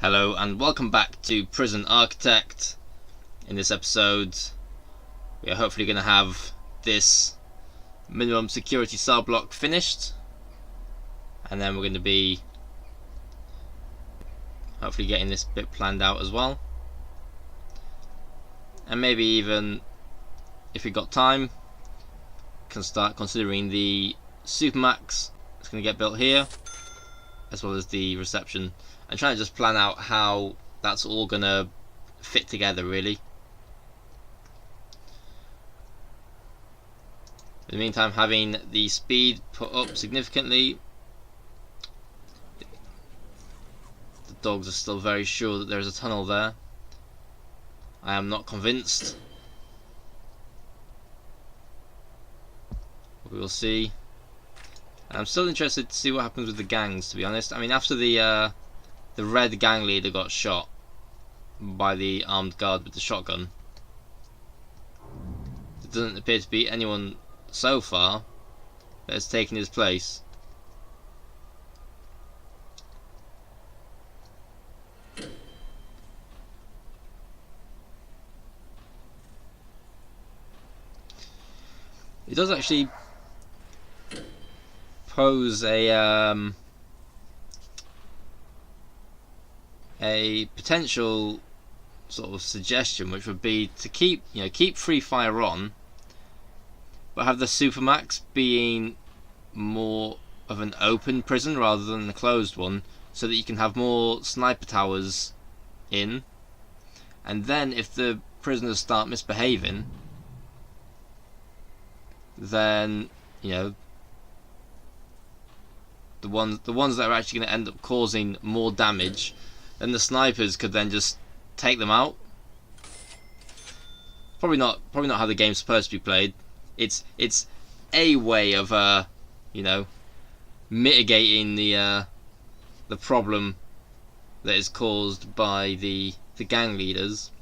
Hello and welcome back to Prison Architect. In this episode we are hopefully going to have this minimum security cell block finished, and then we're going to be hopefully getting this bit planned out as well, and maybe even if we got time can start considering the supermax that's going to get built here as well as the reception, and trying to just plan out how that's all gonna fit together really. In the meantime, having the speed put up significantly. The dogs are still very sure that there's a tunnel there. I am not convinced. We will see. I'm still interested to see what happens with the gangs, to be honest. I mean, after the red gang leader got shot by the armed guard with the shotgun, there doesn't appear to be anyone so far that has taken his place. It does actually pose a potential sort of suggestion, which would be to keep free fire on, but have the supermax being more of an open prison rather than a closed one, so that you can have more sniper towers in, and then if the prisoners start misbehaving, then the ones that are actually going to end up causing more damage, then the snipers could then just take them out. Probably not how the game's supposed to be played. It's a way of mitigating the problem that is caused by the gang leaders.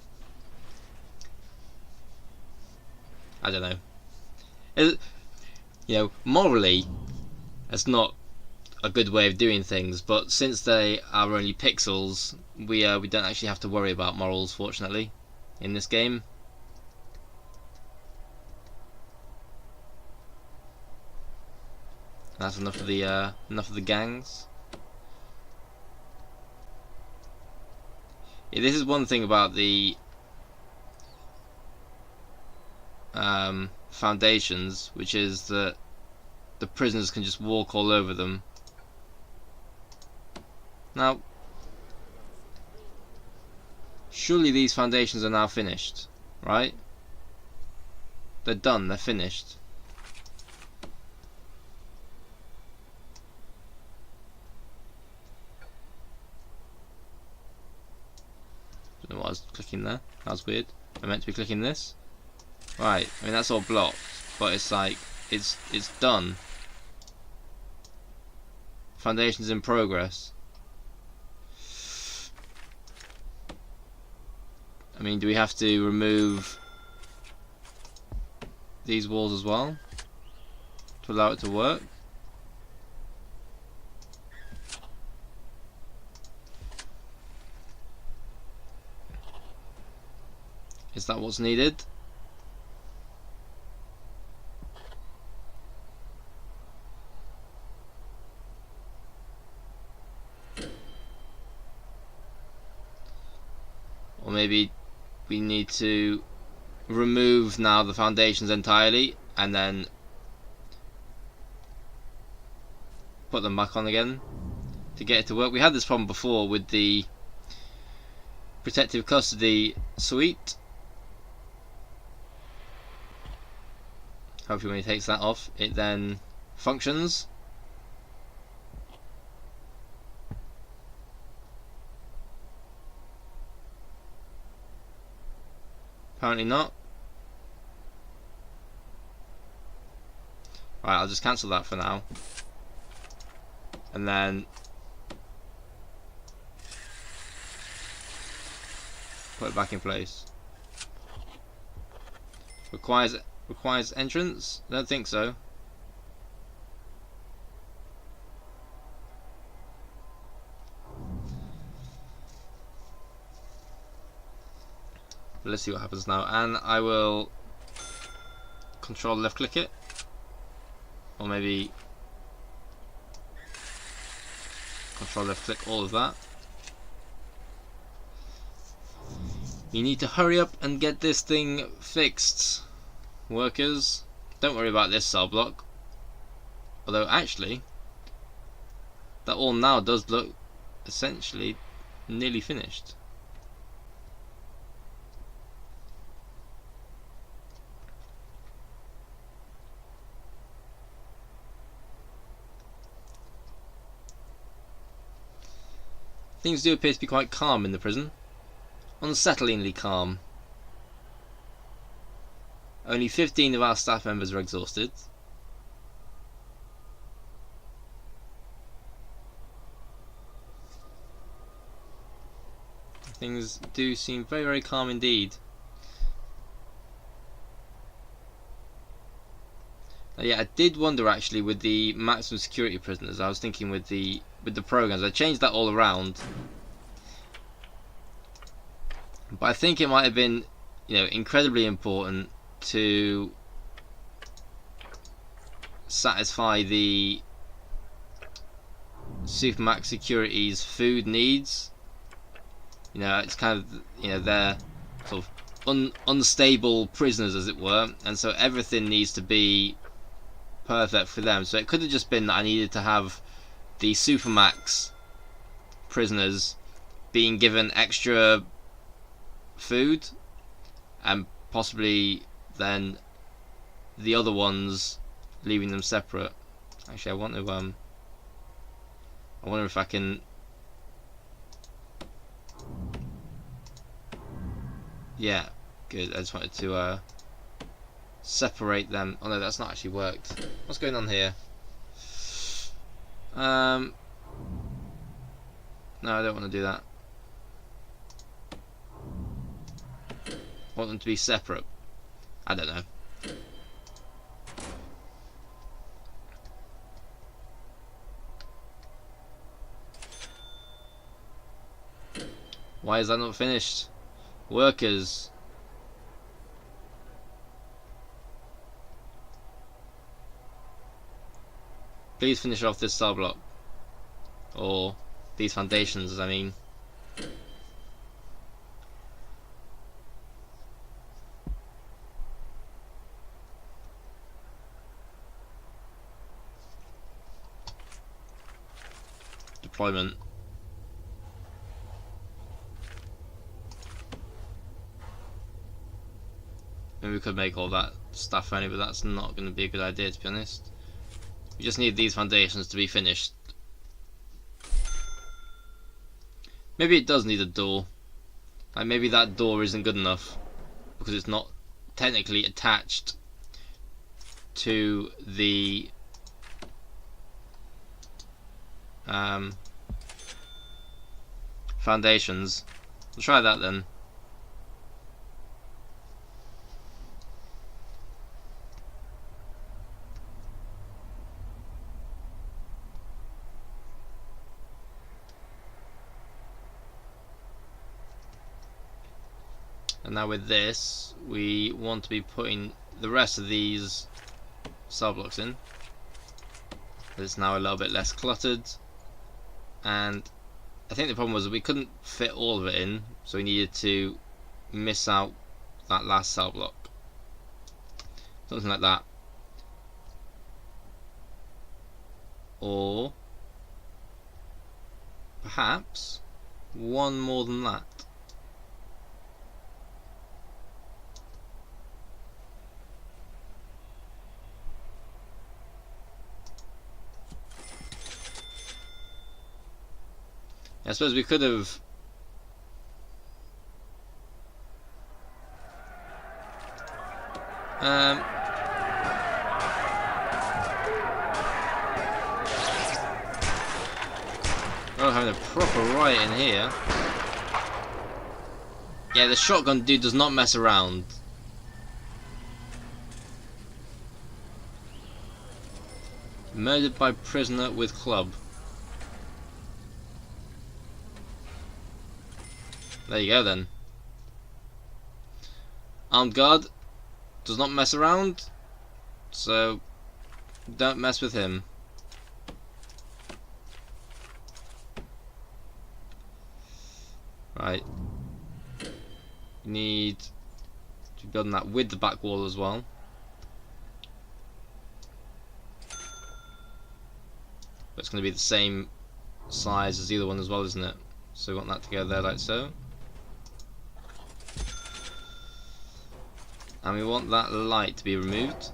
I don't know. Morally, it's not a good way of doing things, but since they are only pixels, we don't actually have to worry about morals, fortunately, in this game. That's enough of the gangs. Yeah, this is one thing about the foundations, which is that the prisoners can just walk all over them. Now, surely these foundations are now finished, right? They're done, they're finished. Don't know what I was clicking there. That was weird. I meant to be clicking this. Right, I mean that's all blocked, but it's like it's done. Foundations in progress. I mean, do we have to remove these walls as well to allow it to work? Is that what's needed? Or maybe we need to remove now the foundations entirely and then put them back on again to get it to work. We had this problem before with the protective custody suite. Hopefully when he takes that off, it then functions. Apparently not. Right, I'll just cancel that for now. And then put it back in place. Requires entrance? I don't think so. But let's see what happens now. And I will control left click it. Or maybe control left click all of that. You need to hurry up and get this thing fixed, workers. Don't worry about this cell block. Although actually, that all now does look essentially nearly finished. Things do appear to be quite calm in the prison. Unsettlingly calm. Only 15 of our staff members are exhausted. Things do seem very, very calm indeed. Yeah, I did wonder actually with the maximum security prisoners. I was thinking with the programs. I changed that all around. But I think it might have been, incredibly important to satisfy the Supermax Security's food needs. It's kind of, they're sort of unstable prisoners, as it were, and so everything needs to be perfect for them. So it could have just been that I needed to have the Supermax prisoners being given extra food, and possibly then the other ones leaving them separate. Actually, I want to I wonder if I can. Yeah, good. I just wanted to separate them. Oh no, that's not actually worked. What's going on here? No, I don't want to do that. I want them to be separate. I don't know. Why is that not finished? Workers. Please finish off this cell block. Or these foundations, I mean. Deployment. Maybe we could make all that stuff only, but that's not going to be a good idea, to be honest. We just need these foundations to be finished. Maybe it does need a door. Like maybe that door isn't good enough because it's not technically attached to the foundations. We'll try that then. And now with this, we want to be putting the rest of these cell blocks in. It's now a little bit less cluttered, and I think the problem was that we couldn't fit all of it in, so we needed to miss out that last cell block. Something like that. Or perhaps one more than that. I suppose we could have we're having a proper riot in here. Yeah, the shotgun dude does not mess around. Murdered by prisoner with club. There you go then. Armed guard does not mess around, so don't mess with him. Right. You need to be building that with the back wall as well. But it's going to be the same size as the other one as well, isn't it? So we want that to go there like so. And we want that light to be removed.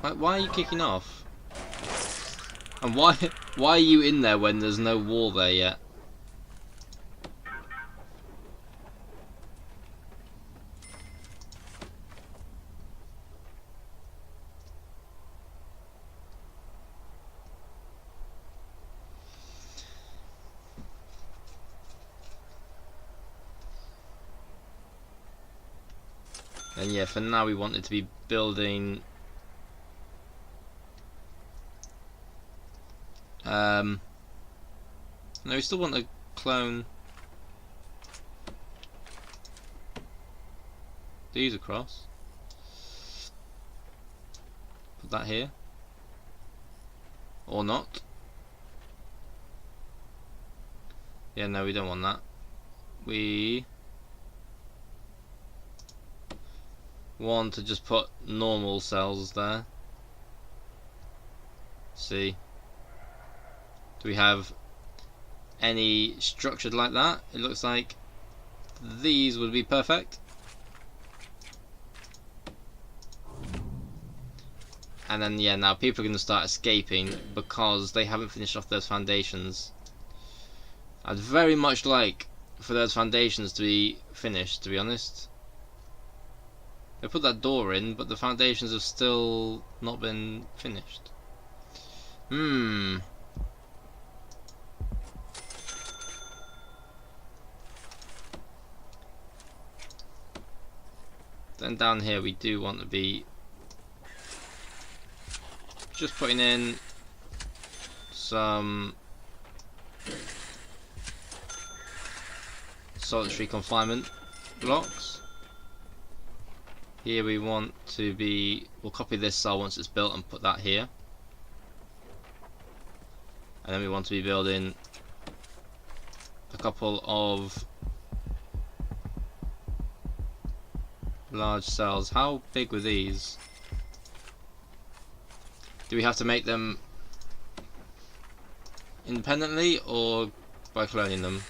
Why are you kicking off? And why are you in there when there's no wall there yet? And yeah, for now we want it to be building no, we still want to clone these across. Put that here. Or not. Yeah, no, we don't want that. We want to just put normal cells there. See, do we have any structured like that? It looks like these would be perfect. And then yeah, now people are going to start escaping because they haven't finished off those foundations. I'd very much like for those foundations to be finished, to be honest. They put that door in, but the foundations have still not been finished. Then down here we do want to be just putting in some solitary confinement blocks. Here we want to be, we'll copy this cell once it's built and put that here. And then we want to be building a couple of large cells. How big were these? Do we have to make them independently or by cloning them?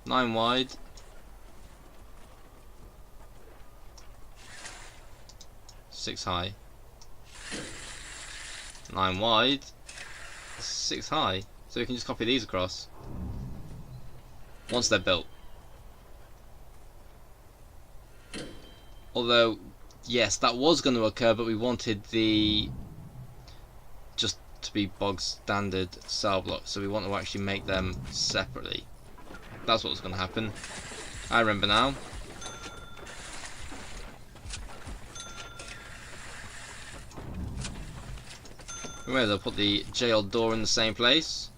9 wide. 6 high. 9 wide. 6 high. So we can just copy these across once they're built. Although, yes, that was going to occur, but we wanted the just to be bog standard cell blocks, so we want to actually make them separately. That's what was going to happen. I remember now. We may as well put the jail door in the same place.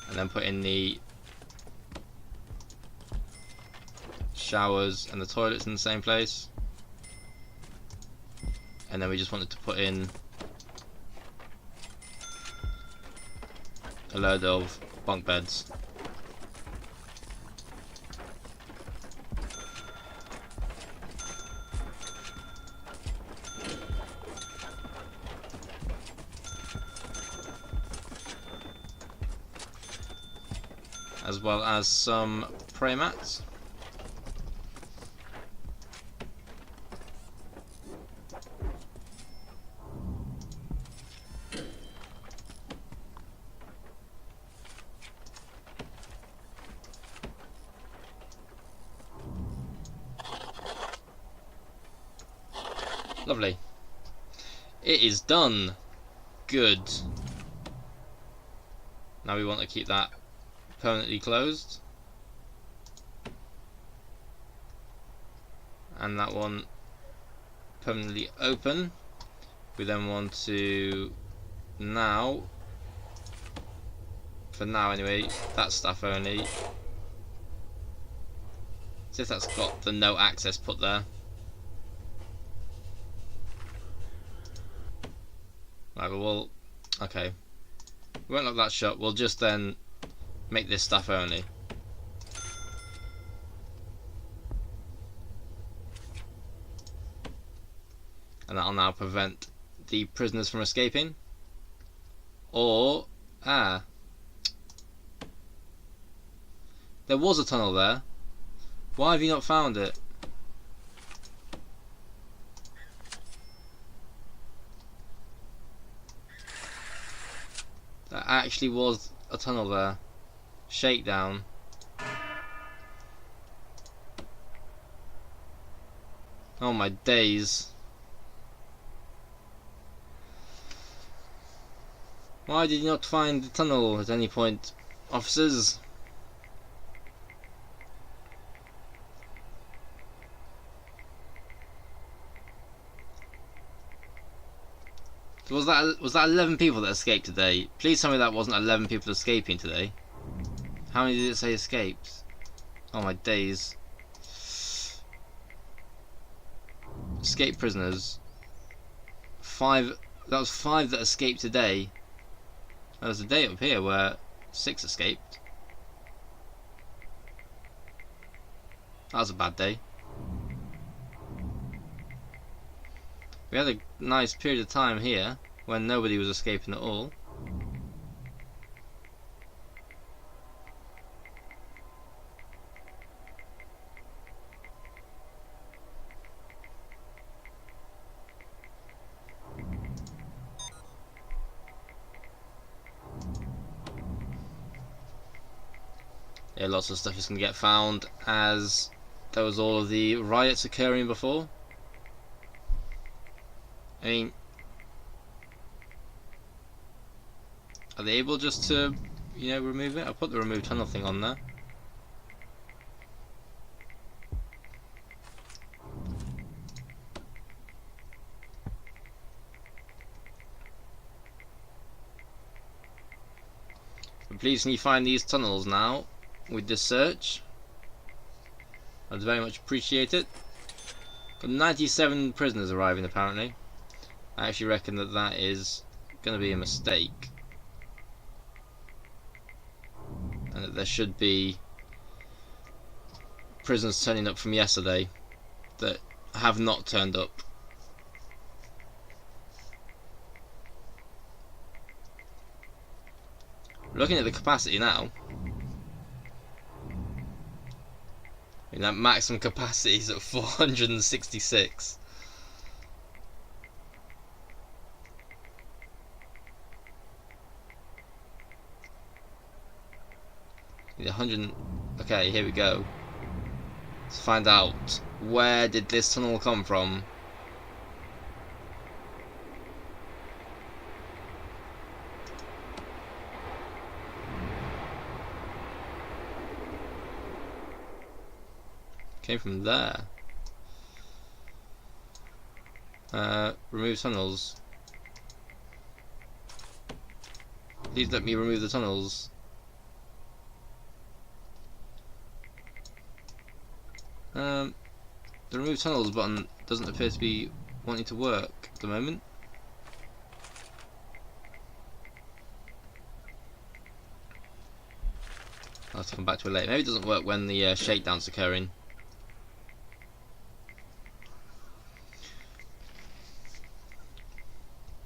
And then put in the showers and the toilets in the same place. And then we just wanted to put in a load of bunk beds. As well as some prayer mats. Lovely. It is done. Good. Now we want to keep that permanently closed. And that one permanently open. We then want to now For now anyway, that stuff only. See if that's got the no access put there. Right, well, okay. We won't lock that shut, we'll just then make this stuff only. And that'll now prevent the prisoners from escaping. Or, there was a tunnel there. Why have you not found it? There actually was a tunnel there. Shakedown. Oh my days. Why did you not find the tunnel at any point, officers? Was that 11 people that escaped today? Please tell me that wasn't 11 people escaping today. How many did it say escaped? Oh my days. Escaped prisoners. 5. That was 5 that escaped today. There was a day up here where 6 escaped. That was a bad day. We had a nice period of time here when nobody was escaping at all. Yeah, lots of stuff is going to get found as there was all of the riots occurring before. I mean, are they able just to, you know, remove it? I'll put the remove tunnel thing on there. But please can you find these tunnels now with this search? I'd very much appreciate it. Got 97 prisoners arriving apparently. I actually reckon that that is going to be a mistake. And that there should be prisoners turning up from yesterday that have not turned up. Looking at the capacity now, I mean, that maximum capacity is at 466. The 100. Okay, here we go. Let's find out, where did this tunnel come from? Came from there. Remove tunnels. Please let me remove the tunnels. The remove tunnels button doesn't appear to be wanting to work at the moment. I'll have to come back to it later. Maybe it doesn't work when the shakedown's occurring.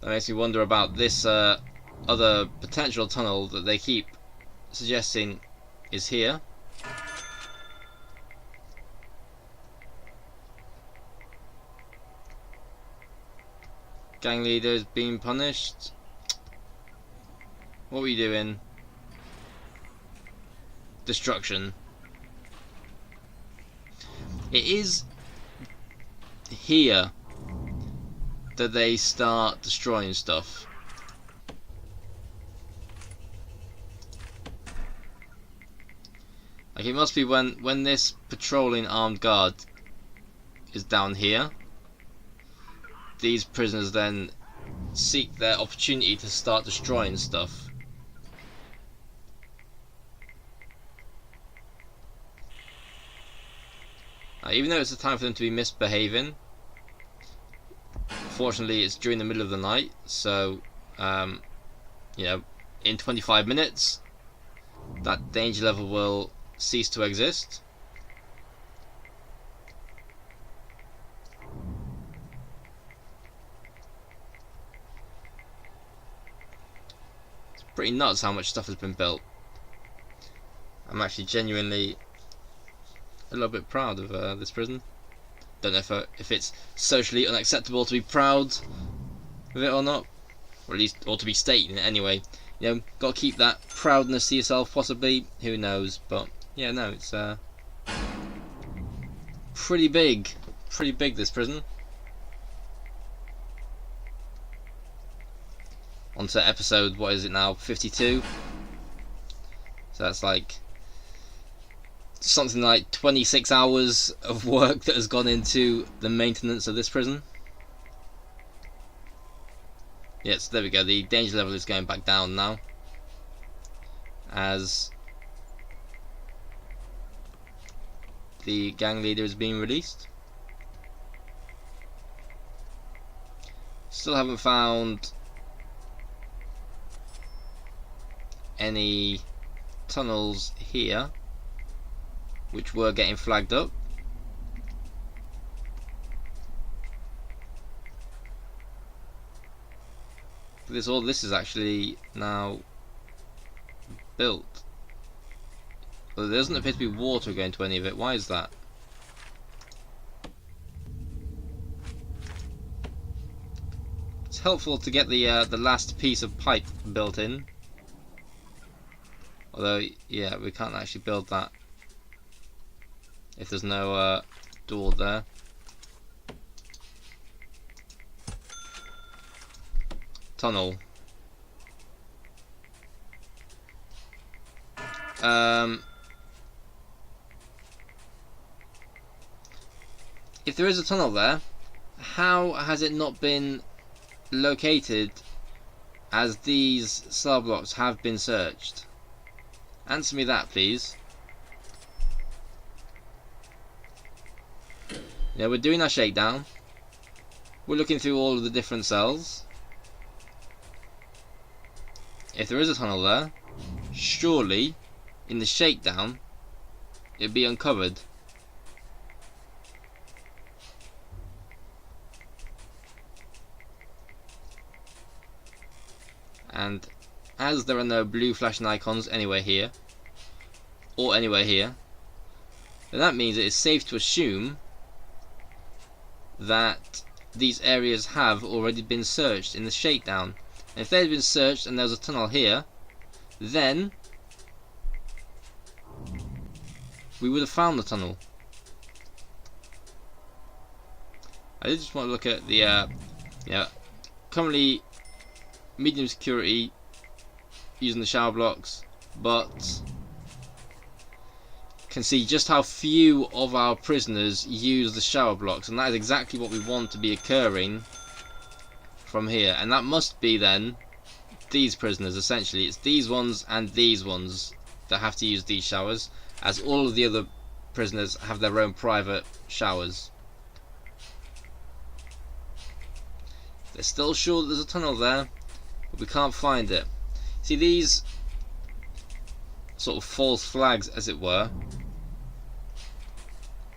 That makes me wonder about this other potential tunnel that they keep suggesting is here. Gang leaders being punished. What were you doing? Destruction. It is here that they start destroying stuff. Like, it must be when this patrolling armed guard is down here, these prisoners then seek their opportunity to start destroying stuff. Even though it's a time for them to be misbehaving, fortunately it's during the middle of the night, so you know, in 25 minutes that danger level will cease to exist. It's pretty nuts how much stuff has been built. I'm actually genuinely a little bit proud of this prison. Don't know if it's socially unacceptable to be proud of it or not, or at least or to be stating it anyway. You know, got to keep that proudness to yourself, possibly. Who knows? But yeah, no, it's pretty big, this prison. On to episode, what is it now? 52. So that's like something like 26 hours of work that has gone into the maintenance of this prison. Yes, there we go. The danger level is going back down now, as the gang leader is being released. Still haven't found any tunnels here, which were getting flagged up. All this is actually now built. Well, there doesn't appear to be water going to any of it. Why is that? It's helpful to get the last piece of pipe built in. Although, yeah, we can't actually build that if there's no door there. Tunnel. If there is a tunnel there, how has it not been located as these cell blocks have been searched? Answer me that, please. Yeah, we're doing our shakedown. We're looking through all of the different cells. If there is a tunnel there, surely in the shakedown it'd be uncovered. And as there are no blue flashing icons anywhere here, or anywhere here, then that means it is safe to assume that these areas have already been searched in the shakedown. And if they had been searched and there was a tunnel here, then we would have found the tunnel. I did just want to look at the currently medium security using the shower blocks, but can see just how few of our prisoners use the shower blocks, and that is exactly what we want to be occurring from here. And that must be then these prisoners. Essentially it's these ones and these ones that have to use these showers, as all of the other prisoners have their own private showers. They're still sure that there's a tunnel there, but we can't find it. See, these sort of false flags, as it were,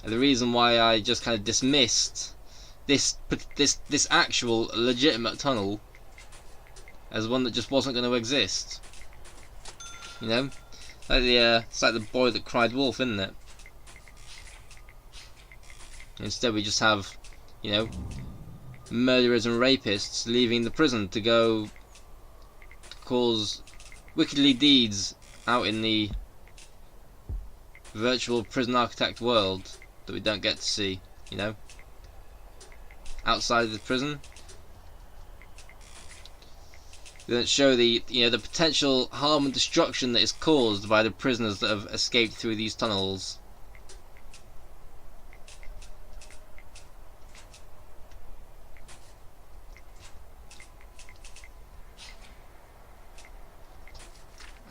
are the reason why I just kind of dismissed this actual legitimate tunnel as one that just wasn't going to exist. You know, like it's like the boy that cried wolf, isn't it? Instead, we just have, you know, murderers and rapists leaving the prison to go cause wickedly deeds out in the virtual prison architect world that we don't get to see, you know, outside of the prison. They don't show the potential harm and destruction that is caused by the prisoners that have escaped through these tunnels.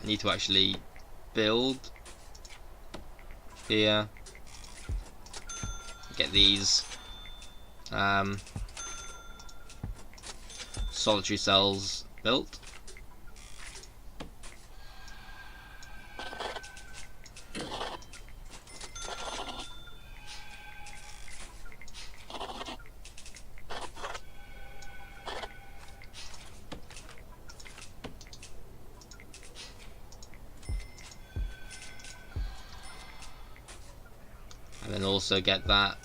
I need to actually build here get these solitary cells built. And then also get that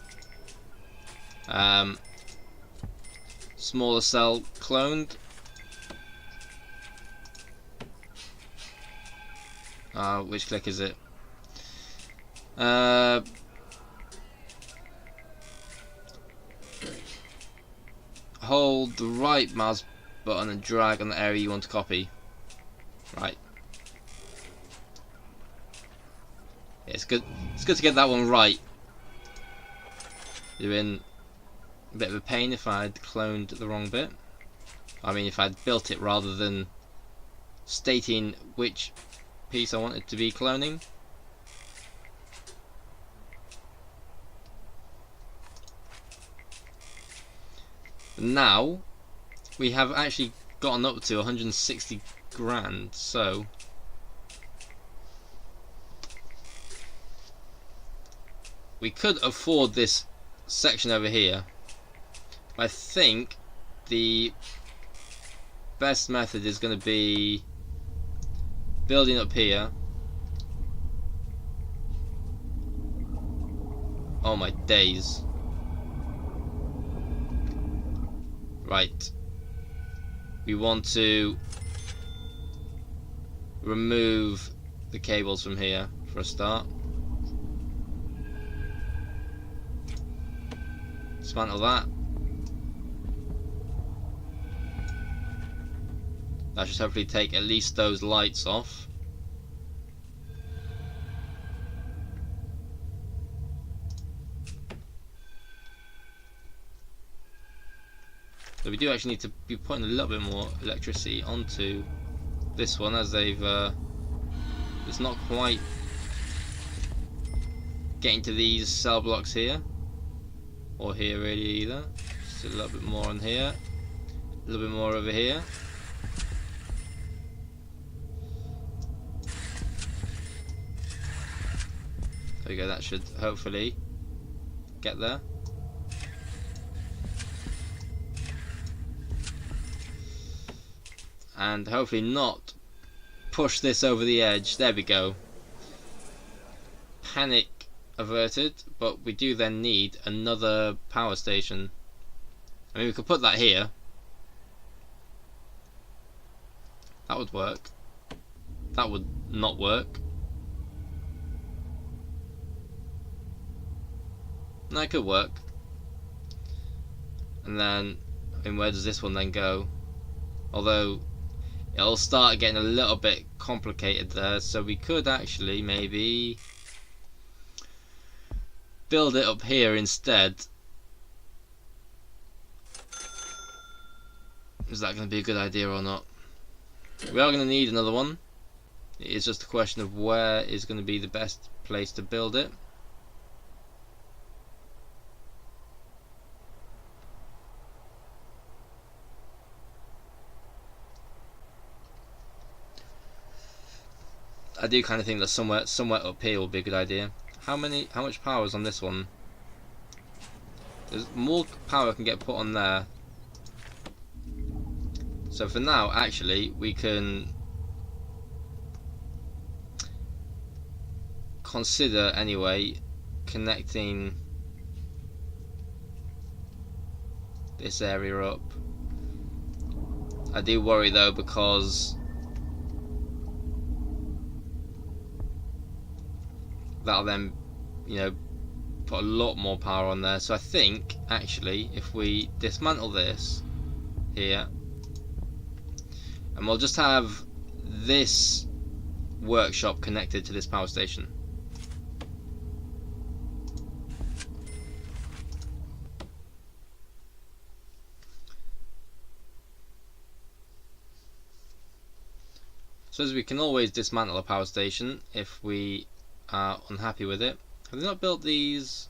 smaller cell cloned. Which click is it? Hold the right mouse button and drag on the area you want to copy. Right. Yeah, it's good. It's good to get that one right. It'd been a bit of a pain if I'd cloned the wrong bit. I mean, if I'd built it rather than stating which piece I wanted to be cloning. Now we have actually gotten up to 160 grand, so we could afford this section over here. I think the best method is going to be building up here. Oh my days. Right. We want to remove the cables from here for a start. Dismantle that. That should hopefully take at least those lights off. So we do actually need to be putting a little bit more electricity onto this one, as they've it's not quite getting to these cell blocks here, or here really either. Just a little bit more on here, a little bit more over here. There we go, that should hopefully get there. And hopefully not push this over the edge. There we go. Panic averted, but we do then need another power station. I mean, we could put that here. That would work. That would not work. No, it could work. And then, I mean, where does this one then go? Although it'll start getting a little bit complicated there, so we could actually maybe build it up here instead. Is that going to be a good idea or not? We are going to need another one. It is just a question of where is going to be the best place to build it. I do kind of think that somewhere up here will be a good idea. How much power is on this one? There's more power can get put on there. So for now, actually, we can consider anyway connecting this area up. I do worry though, because that'll then, you know, put a lot more power on there. So I think actually if we dismantle this here, and we'll just have this workshop connected to this power station. So as we can always dismantle a power station if we are unhappy with it. Have they not built these?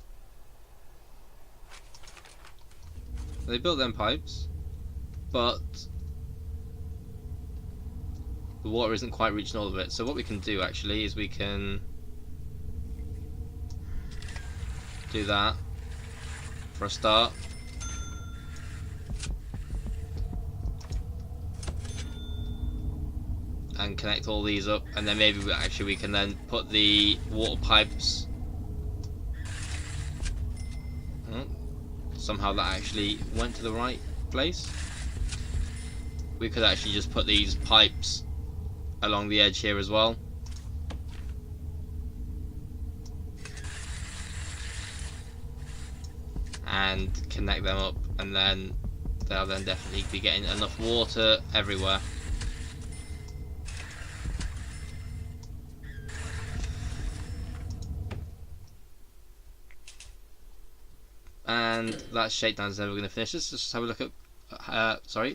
So they built them pipes, but the water isn't quite reaching all of it. So what we can do actually is we can do that for a start. And connect all these up, and then maybe we can then put the water pipes. Oh, somehow that actually went to the right place. We could actually just put these pipes along the edge here as well. And connect them up, and then they'll then definitely be getting enough water everywhere. And that shakedown is never going to finish. Let's just have a look at.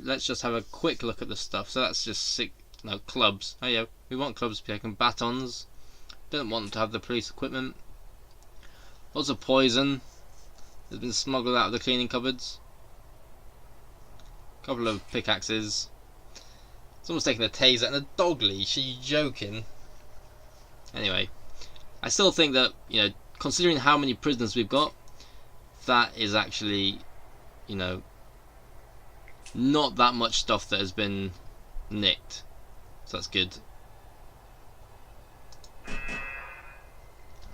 Let's just have a quick look at the stuff. So that's just clubs. Oh yeah, we want clubs to be taken. Batons. Don't want them to have the police equipment. Lots of poison has been smuggled out of the cleaning cupboards. A couple of pickaxes. Someone's taking a taser and a dog leash. Are you joking? Anyway, I still think that, you know, considering how many prisoners we've got, that is actually, you know, not that much stuff that has been nicked. So that's good.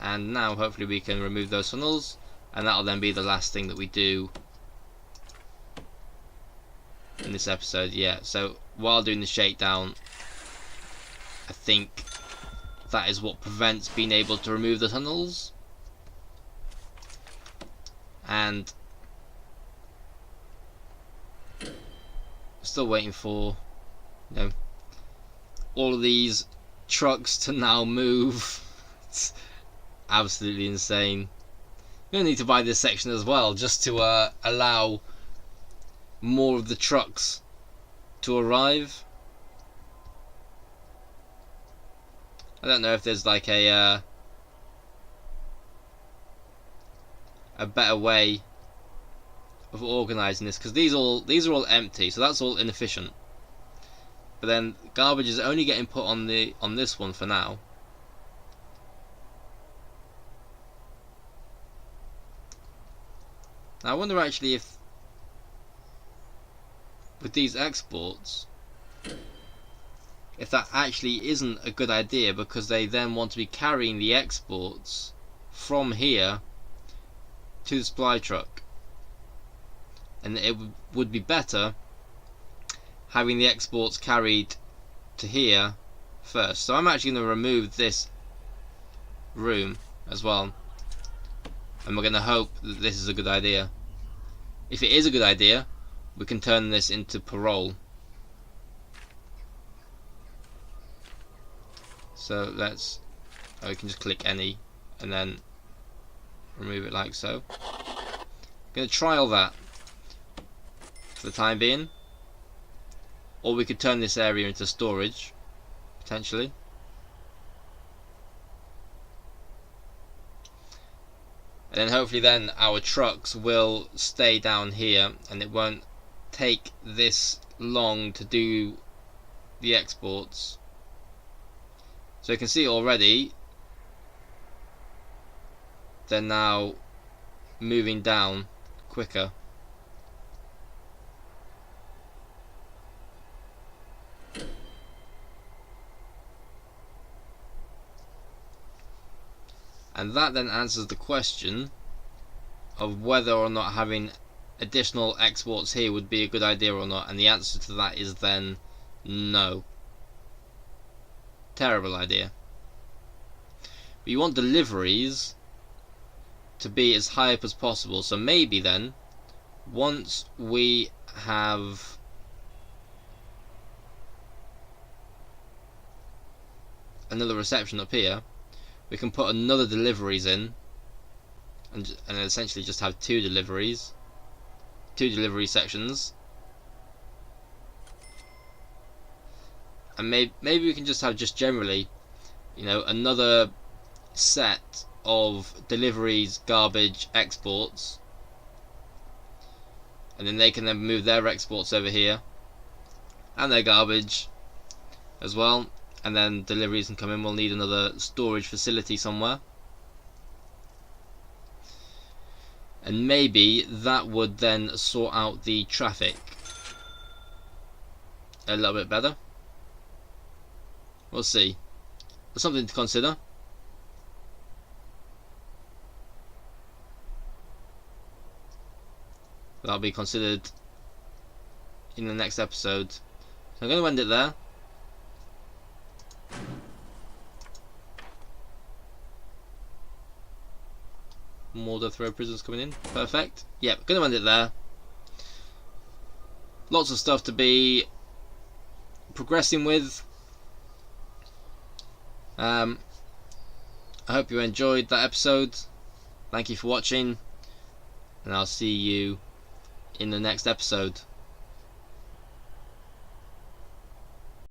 And now hopefully we can remove those funnels, and that'll then be the last thing that we do in this episode. Yeah, so while doing the shakedown, I think that is what prevents being able to remove the tunnels. And still waiting for, you know, all of these trucks to now move. It's absolutely insane. We're gonna need to buy this section as well, just to allow more of the trucks to arrive. I don't know if there's like a better way of organising this, because these are all empty, so that's all inefficient. But then garbage is only getting put on this one for now. Now I wonder actually if with these exports, if that actually isn't a good idea, because they then want to be carrying the exports from here to the supply truck, and it would be better having the exports carried to here first. So I'm actually going to remove this room as well, and we're going to hope that this is a good idea. If it is a good idea, we can turn this into parole. So we can just click any and then remove it like so. I'm going to trial that for the time being, or we could turn this area into storage potentially. And then hopefully then our trucks will stay down here, and it won't take this long to do the exports. So you can see already they're now moving down quicker. And that then answers the question of whether or not having additional exports here would be a good idea or not, and the answer to that is then no. Terrible idea. But you want deliveries to be as high up as possible, so maybe then once we have another reception up here, we can put another deliveries in, and essentially just have two delivery sections, and maybe we can just have generally, you know, another set of deliveries, garbage, exports, and then they can then move their exports over here and their garbage as well, and then deliveries can come in. We'll need another storage facility somewhere, and maybe that would then sort out the traffic a little bit better. We'll see. That's something to consider. That'll be considered in the next episode. So I'm going to end it there. More death row prisoners coming in. Perfect. Yep, going to end it there. Lots of stuff to be progressing with. I hope you enjoyed that episode. Thank you for watching, and I'll see you in the next episode.